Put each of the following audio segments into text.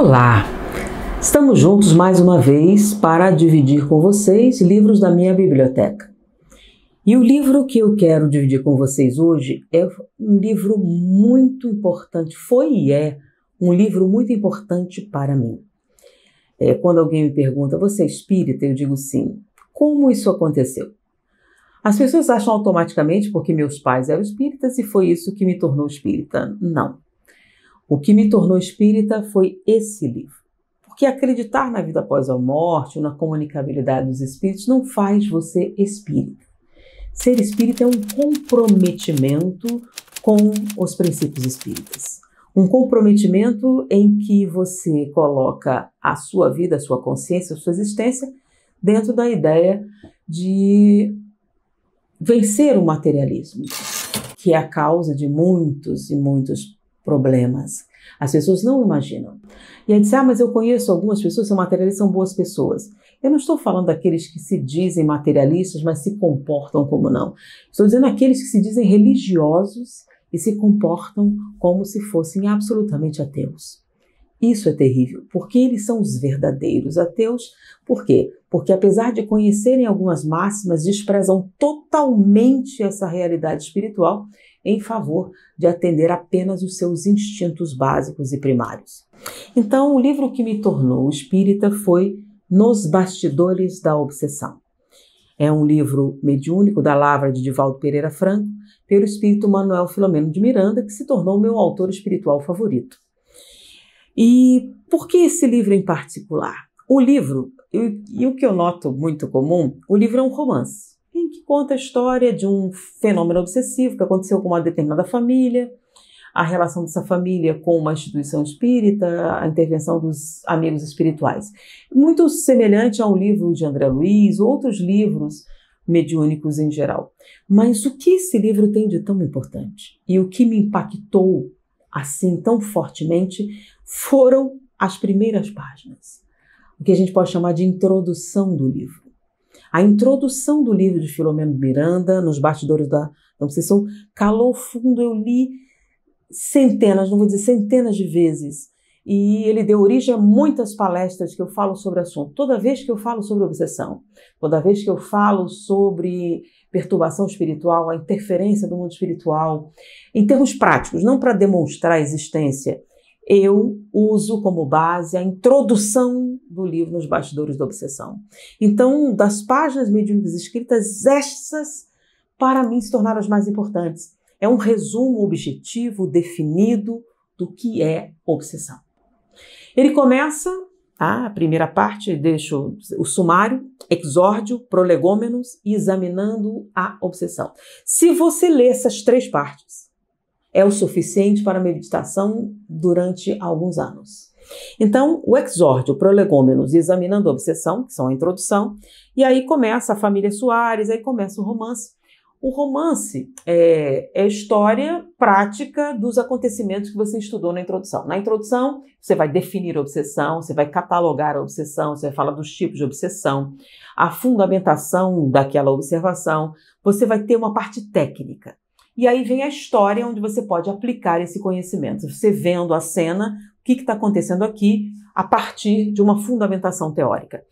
Olá! Estamos juntos mais uma vez para dividir com vocês livros da minha biblioteca. E o livro que eu quero dividir com vocês hoje é um livro muito importante, foi e é um livro muito importante para mim. Quando alguém me pergunta, você é espírita? Eu digo sim. Como isso aconteceu? As pessoas acham automaticamente porque meus pais eram espíritas e foi isso que me tornou espírita. Não. O que me tornou espírita foi esse livro. Porque acreditar na vida após a morte, na comunicabilidade dos espíritos, não faz você espírita. Ser espírita é um comprometimento com os princípios espíritas. Um comprometimento em que você coloca a sua vida, a sua consciência, a sua existência dentro da ideia de vencer o materialismo, que é a causa de muitos e muitos problemas. As pessoas não imaginam. E aí diz, mas eu conheço algumas pessoas que são materialistas, são boas pessoas. Eu não estou falando daqueles que se dizem materialistas, mas se comportam como não. Estou dizendo aqueles que se dizem religiosos e se comportam como se fossem absolutamente ateus. Isso é terrível, porque eles são os verdadeiros ateus. Por quê? Porque apesar de conhecerem algumas máximas, desprezam totalmente essa realidade espiritual em favor de atender apenas os seus instintos básicos e primários. Então, o livro que me tornou espírita foi Nos Bastidores da Obsessão. É um livro mediúnico da Lavra de Divaldo Pereira Franco, pelo espírito Manuel Filomeno de Miranda, que se tornou meu autor espiritual favorito. E por que esse livro em particular? O livro, e o que eu noto muito comum, o livro é um romance, em que conta a história de um fenômeno obsessivo que aconteceu com uma determinada família, a relação dessa família com uma instituição espírita, a intervenção dos amigos espirituais. Muito semelhante a um livro de André Luiz, outros livros mediúnicos em geral. Mas o que esse livro tem de tão importante? E o que me impactou assim tão fortemente foram as primeiras páginas. O que a gente pode chamar de introdução do livro. A introdução do livro de Filomeno Miranda, Nos Bastidores da Obsessão, calou fundo. Eu li centenas, não vou dizer centenas de vezes. E ele deu origem a muitas palestras que eu falo sobre o assunto. Toda vez que eu falo sobre obsessão, toda vez que eu falo sobre perturbação espiritual, a interferência do mundo espiritual, em termos práticos, não para demonstrar a existência, eu uso como base a introdução do livro Nos Bastidores da Obsessão. Então, das páginas mediúnicas escritas, essas, para mim, se tornaram as mais importantes. É um resumo objetivo, definido, do que é obsessão. Ele começa, a primeira parte, deixo o sumário, exórdio, prolegômenos e examinando a obsessão. Se você ler essas três partes, é o suficiente para meditação durante alguns anos. Então, o exórdio, prolegômenos e examinando a obsessão, que são a introdução, e aí começa a família Soares, aí começa o romance. O romance é a história prática dos acontecimentos que você estudou na introdução. Na introdução, você vai definir a obsessão, você vai catalogar a obsessão, você vai falar dos tipos de obsessão, a fundamentação daquela observação, você vai ter uma parte técnica. E aí vem a história onde você pode aplicar esse conhecimento. Você vendo a cena, o que está acontecendo aqui, a partir de uma fundamentação teórica.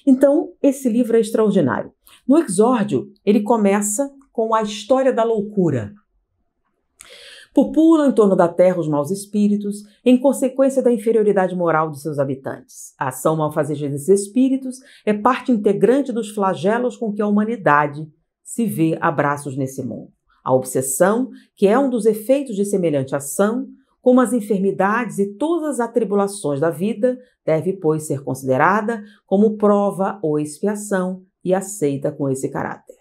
Então, esse livro é extraordinário. No exórdio, ele começa com a história da loucura. Populam em torno da terra os maus espíritos, em consequência da inferioridade moral de seus habitantes. A ação malfazeja desses espíritos é parte integrante dos flagelos com que a humanidade se vê a braços nesse mundo. A obsessão, que é um dos efeitos de semelhante ação, como as enfermidades e todas as atribulações da vida, deve, pois, ser considerada como prova ou expiação e aceita com esse caráter.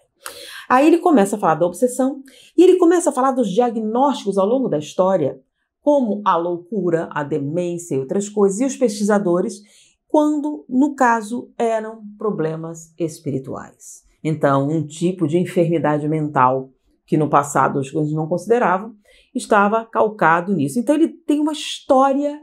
Aí ele começa a falar da obsessão e ele começa a falar dos diagnósticos ao longo da história, como a loucura, a demência e outras coisas, e os pesquisadores, quando, no caso, eram problemas espirituais. Então, um tipo de enfermidade mental que no passado os coisas não consideravam, estava calcado nisso. Então ele tem uma história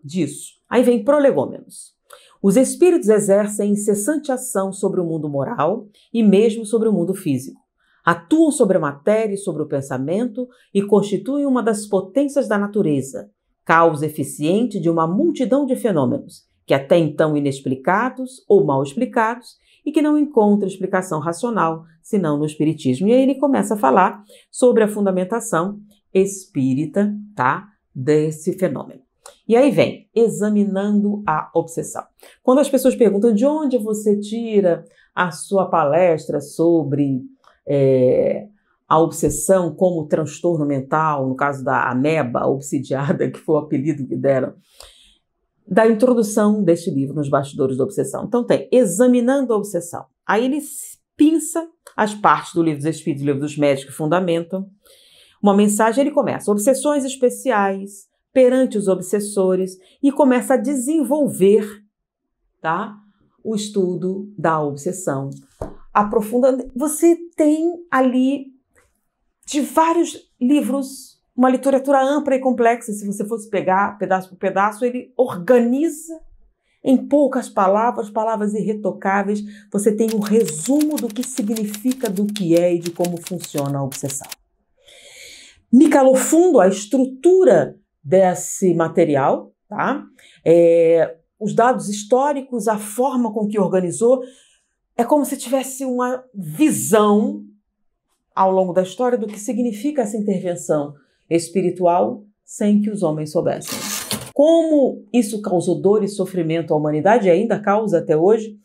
disso. Aí vem prolegômenos. Os espíritos exercem incessante ação sobre o mundo moral e mesmo sobre o mundo físico. Atuam sobre a matéria e sobre o pensamento e constituem uma das potências da natureza, causa eficiente de uma multidão de fenômenos, que até então inexplicados ou mal explicados, e que não encontra explicação racional, senão no Espiritismo. E aí ele começa a falar sobre a fundamentação espírita, tá, desse fenômeno. E aí vem, examinando a obsessão. Quando as pessoas perguntam de onde você tira a sua palestra sobre a obsessão como transtorno mental, no caso da ameba obsidiada, que foi o apelido que deram, da introdução deste livro, Nos Bastidores da Obsessão. Então tem Examinando a Obsessão. Aí ele pinça as partes do Livro dos Espíritos, do Livro dos Médicos que fundamentam. Uma mensagem, ele começa, obsessões especiais perante os obsessores, e começa a desenvolver, tá, o estudo da obsessão. Aprofundando. Você tem ali, de vários livros, uma literatura ampla e complexa. Se você fosse pegar pedaço por pedaço, ele organiza em poucas palavras, palavras irretocáveis. Você tem um resumo do que significa, do que é e de como funciona a obsessão. Me calou fundo a estrutura desse material, tá? Os dados históricos, a forma com que organizou, é como se tivesse uma visão ao longo da história do que significa essa intervenção espiritual sem que os homens soubessem. Como isso causou dor e sofrimento à humanidade, e ainda causa até hoje,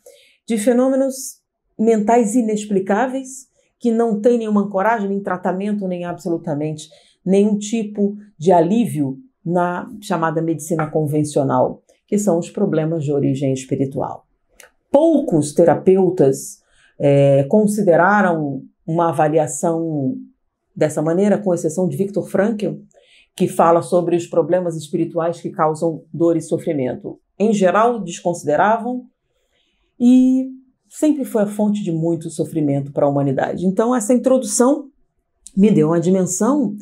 de fenômenos mentais inexplicáveis, que não tem nenhuma ancoragem, nem tratamento, nem absolutamente nenhum tipo de alívio na chamada medicina convencional, que são os problemas de origem espiritual. Poucos terapeutas consideraram uma avaliação dessa maneira, com exceção de Viktor Frankl, que fala sobre os problemas espirituais que causam dor e sofrimento. Em geral, desconsideravam, e sempre foi a fonte de muito sofrimento para a humanidade. Então, essa introdução me deu uma dimensão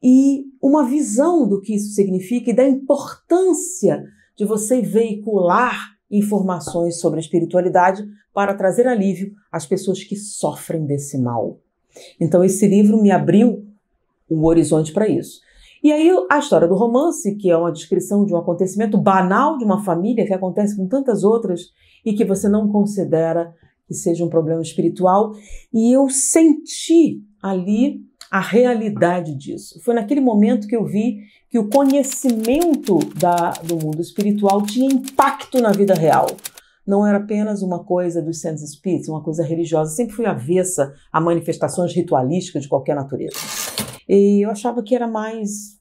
e uma visão do que isso significa e da importância de você veicular informações sobre a espiritualidade para trazer alívio às pessoas que sofrem desse mal. Então, esse livro me abriu o horizonte para isso. E aí, a história do romance, que é uma descrição de um acontecimento banal de uma família que acontece com tantas outras e que você não considera que seja um problema espiritual, e eu senti ali a realidade disso. Foi naquele momento que eu vi que o conhecimento do mundo espiritual tinha impacto na vida real. Não era apenas uma coisa dos centros espíritas, uma coisa religiosa. Sempre fui avessa a manifestações ritualísticas de qualquer natureza. E eu achava que era mais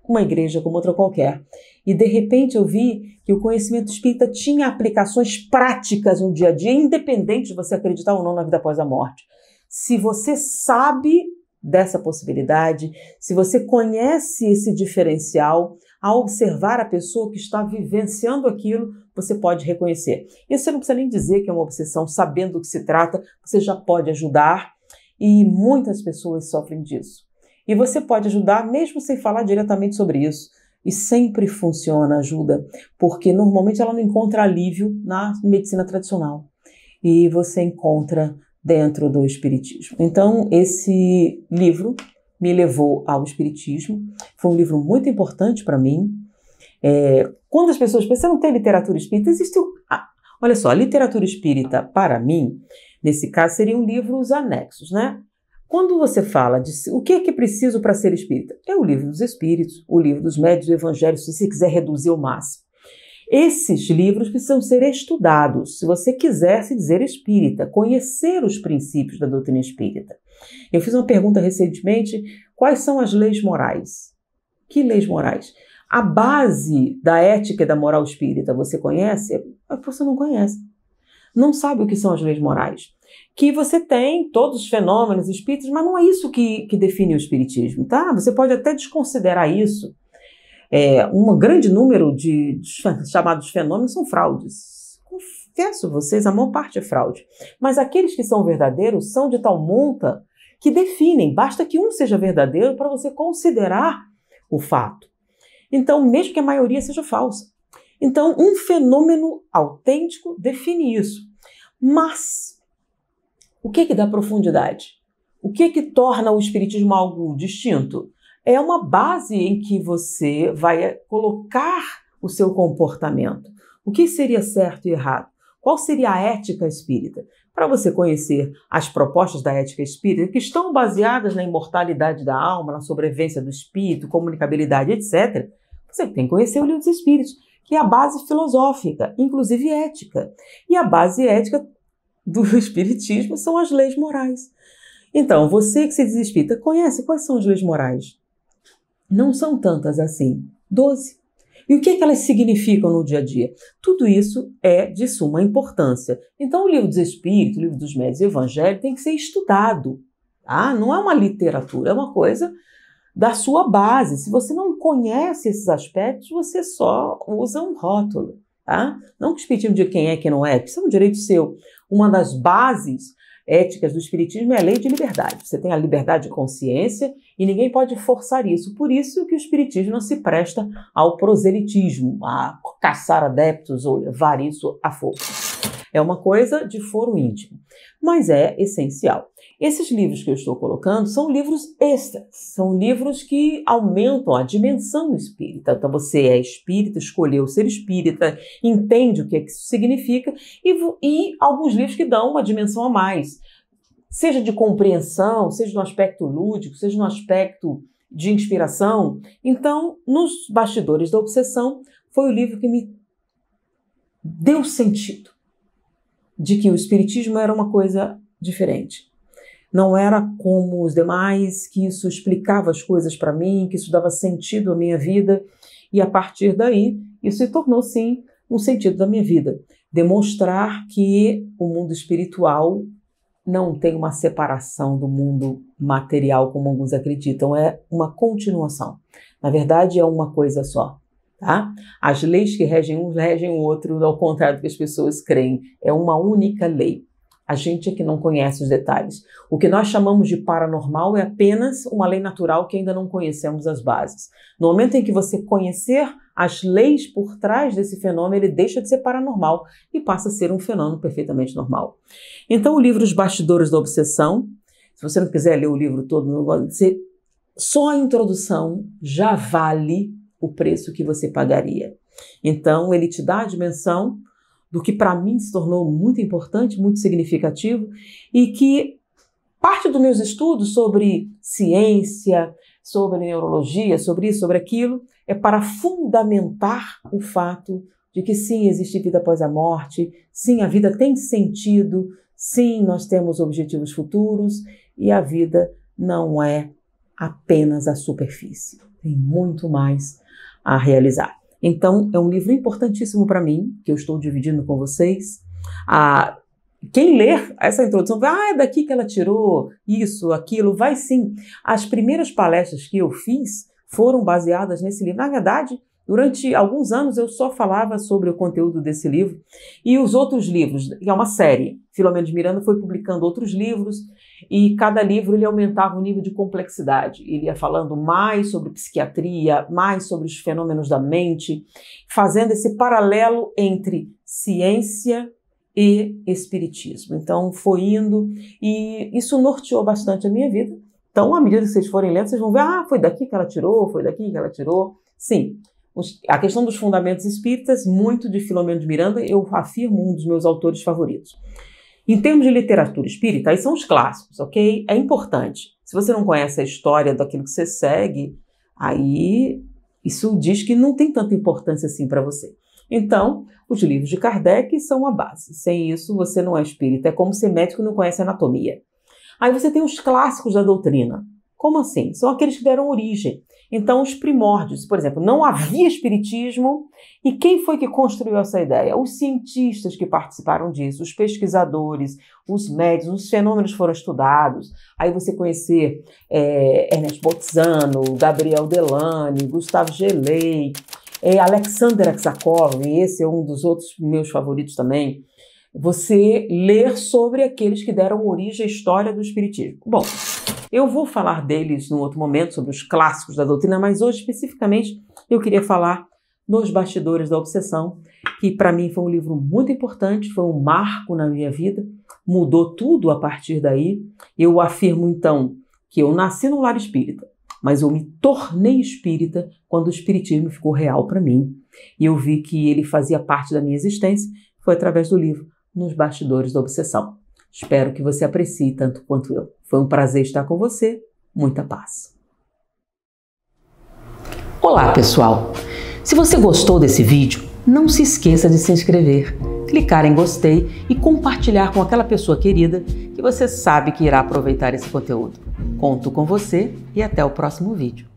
uma igreja como outra qualquer. E de repente eu vi que o conhecimento espírita tinha aplicações práticas no dia a dia, independente de você acreditar ou não na vida após a morte. Se você sabe dessa possibilidade, se você conhece esse diferencial, ao observar a pessoa que está vivenciando aquilo, você pode reconhecer. E você não precisa nem dizer que é uma obsessão, sabendo do que se trata, você já pode ajudar, e muitas pessoas sofrem disso. E você pode ajudar mesmo sem falar diretamente sobre isso. E sempre funciona, ajuda, porque normalmente ela não encontra alívio na medicina tradicional. E você encontra dentro do Espiritismo. Então, esse livro me levou ao Espiritismo. Foi um livro muito importante para mim. Quando as pessoas pensam, não tem literatura espírita, existe... olha só, a literatura espírita, para mim, nesse caso, seriam livros anexos, né? Quando você fala de o que é que preciso para ser espírita, é o livro dos Espíritos, o livro dos Médiuns, o Evangelho, se você quiser reduzir ao máximo. Esses livros precisam ser estudados, se você quiser se dizer espírita, conhecer os princípios da doutrina espírita. Eu fiz uma pergunta recentemente, quais são as leis morais? Que leis morais? A base da ética e da moral espírita você conhece? A pessoa não conhece. Não sabe o que são as leis morais. Que você tem todos os fenômenos espíritas, mas não é isso que define o espiritismo, tá? Você pode até desconsiderar isso. Um grande número de chamados fenômenos são fraudes. Confesso a vocês, a maior parte é fraude. Mas aqueles que são verdadeiros são de tal monta que definem. Basta que um seja verdadeiro para você considerar o fato. Então, mesmo que a maioria seja falsa. Então, um fenômeno autêntico define isso. Mas o que dá profundidade? O que torna o espiritismo algo distinto? é uma base em que você vai colocar o seu comportamento. O que seria certo e errado? Qual seria a ética espírita? Para você conhecer as propostas da ética espírita, que estão baseadas na imortalidade da alma, na sobrevivência do espírito, comunicabilidade, etc., você tem que conhecer o Livro dos Espíritos, que é a base filosófica, inclusive ética. E a base ética do Espiritismo são as leis morais. Então, você que se diz espírita, conhece quais são as leis morais? Não são tantas assim, 12. E o que é que elas significam no dia a dia? Tudo isso é de suma importância. Então, o Livro dos Espíritos, o Livro dos Médiuns e o Evangelho tem que ser estudado. Tá? Não é uma literatura, é uma coisa da sua base. Se você não conhece esses aspectos, você só usa um rótulo. Tá? Não discutimos de quem é e quem não é, isso é um direito seu. Uma das bases éticas do Espiritismo é a lei de liberdade. Você tem a liberdade de consciência e ninguém pode forçar isso. Por isso que o Espiritismo não se presta ao proselitismo, a caçar adeptos ou levar isso à força. É uma coisa de foro íntimo, mas é essencial. Esses livros que eu estou colocando são livros extras, são livros que aumentam a dimensão espírita. Então você é espírita, escolheu ser espírita, entende o que isso significa e alguns livros que dão uma dimensão a mais, seja de compreensão, seja no aspecto lúdico, seja no aspecto de inspiração. Então, nos Bastidores da Obsessão, foi o livro que me deu sentido de que o espiritismo era uma coisa diferente. Não era como os demais, que isso explicava as coisas para mim, que isso dava sentido à minha vida. E a partir daí, isso se tornou, sim, um sentido da minha vida. Demonstrar que o mundo espiritual não tem uma separação do mundo material, como alguns acreditam. É uma continuação. Na verdade, é uma coisa só. Tá? As leis que regem um, regem o outro, ao contrário do que as pessoas creem. É uma única lei. A gente é que não conhece os detalhes. O que nós chamamos de paranormal é apenas uma lei natural que ainda não conhecemos as bases. No momento em que você conhecer as leis por trás desse fenômeno, ele deixa de ser paranormal e passa a ser um fenômeno perfeitamente normal. Então, o livro Os Bastidores da Obsessão, se você não quiser ler o livro todo, só a introdução já vale o preço que você pagaria. Então, ele te dá a dimensão do que para mim se tornou muito importante, muito significativo, e que parte dos meus estudos sobre ciência, sobre neurologia, sobre isso, sobre aquilo, é para fundamentar o fato de que sim, existe vida após a morte, sim, a vida tem sentido, sim, nós temos objetivos futuros, e a vida não é apenas a superfície. Tem muito mais a realizar. Então, é um livro importantíssimo para mim, que eu estou dividindo com vocês. Quem ler essa introdução vai, é daqui que ela tirou isso, aquilo, vai sim. As primeiras palestras que eu fiz foram baseadas nesse livro. Na verdade, durante alguns anos eu só falava sobre o conteúdo desse livro. E os outros livros, que é uma série, Filomeno de Miranda foi publicando outros livros, e cada livro ele aumentava o nível de complexidade. Ele ia falando mais sobre psiquiatria, mais sobre os fenômenos da mente, fazendo esse paralelo entre ciência e espiritismo. Então foi indo, e isso norteou bastante a minha vida. Então, à medida que vocês forem lendo, vocês vão ver, foi daqui que ela tirou, foi daqui que ela tirou. Sim, a questão dos fundamentos espíritas, muito de Filomeno de Miranda, eu afirmo um dos meus autores favoritos. Em termos de literatura espírita, aí são os clássicos, ok? É importante. Se você não conhece a história daquilo que você segue, aí isso diz que não tem tanta importância assim para você. Então, os livros de Kardec são a base. Sem isso, você não é espírita. É como ser médico e não conhece anatomia. Aí você tem os clássicos da doutrina. Como assim? São aqueles que deram origem. Então, os primórdios, por exemplo, não havia espiritismo, e quem foi que construiu essa ideia? Os cientistas que participaram disso, os pesquisadores, os médicos, os fenômenos foram estudados. Aí você conhecer Ernest Bolzano, Gabriel Delany, Gustave Gelei, Alexander Aksakov, esse é um dos outros meus favoritos também. Você ler sobre aqueles que deram origem à história do espiritismo. Bom, eu vou falar deles num outro momento, sobre os clássicos da doutrina, mas hoje, especificamente, eu queria falar nos Bastidores da Obsessão, que para mim foi um livro muito importante, foi um marco na minha vida, mudou tudo a partir daí. Eu afirmo, então, que eu nasci num lar espírita, mas eu me tornei espírita quando o espiritismo ficou real para mim. E eu vi que ele fazia parte da minha existência, foi através do livro Nos Bastidores da Obsessão. Espero que você aprecie tanto quanto eu. Foi um prazer estar com você. Muita paz. Olá, pessoal! Se você gostou desse vídeo, não se esqueça de se inscrever, clicar em gostei e compartilhar com aquela pessoa querida que você sabe que irá aproveitar esse conteúdo. Conto com você e até o próximo vídeo.